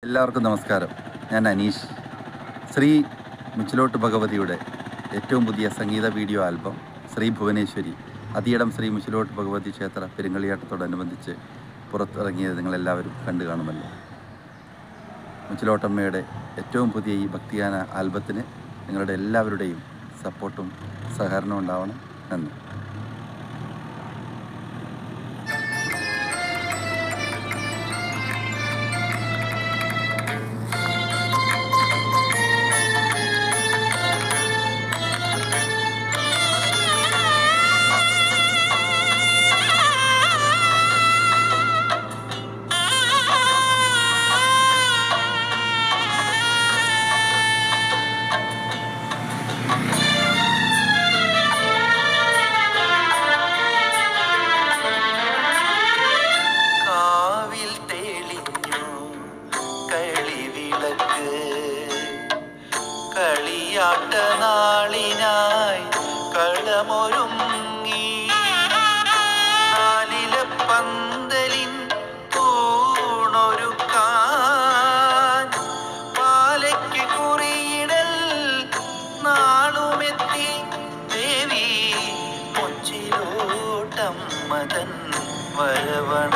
എല്ലാവർക്കും നമസ്കാരം. ഞാൻ അനീഷ്. ശ്രീ മുച്ചിലോട്ട് ഭഗവതിയുടെ ഏറ്റവും പുതിയ സംഗീത വീഡിയോ ആൽബം ശ്രീ ഭുവനേശ്വരി അതിയിടം ശ്രീ മുച്ചിലോട്ട് ഭഗവതി ക്ഷേത്ര പെരുങ്കളിയാട്ടത്തോടനുബന്ധിച്ച് പുറത്തിറങ്ങിയത് നിങ്ങളെല്ലാവരും കണ്ടു കാണുമല്ലോ. മുച്ചിലോട്ടമ്മയുടെ ഏറ്റവും പുതിയ ഈ ഭക്തിഗാന ആൽബത്തിന് നിങ്ങളുടെ എല്ലാവരുടെയും സപ്പോർട്ടും സഹകരണവും ഉണ്ടാവണം. നന്ദി. കളിയാട്ട നാളിനായി കളമൊരുങ്ങി നാലില പന്തലിൻ തൂണൊരുക്കാൻ പാലയ്ക്ക് കുറിയിടൽ നാളുമെത്തി ദേവി മുച്ചിലോട്ടമ്മതൻ വരവണ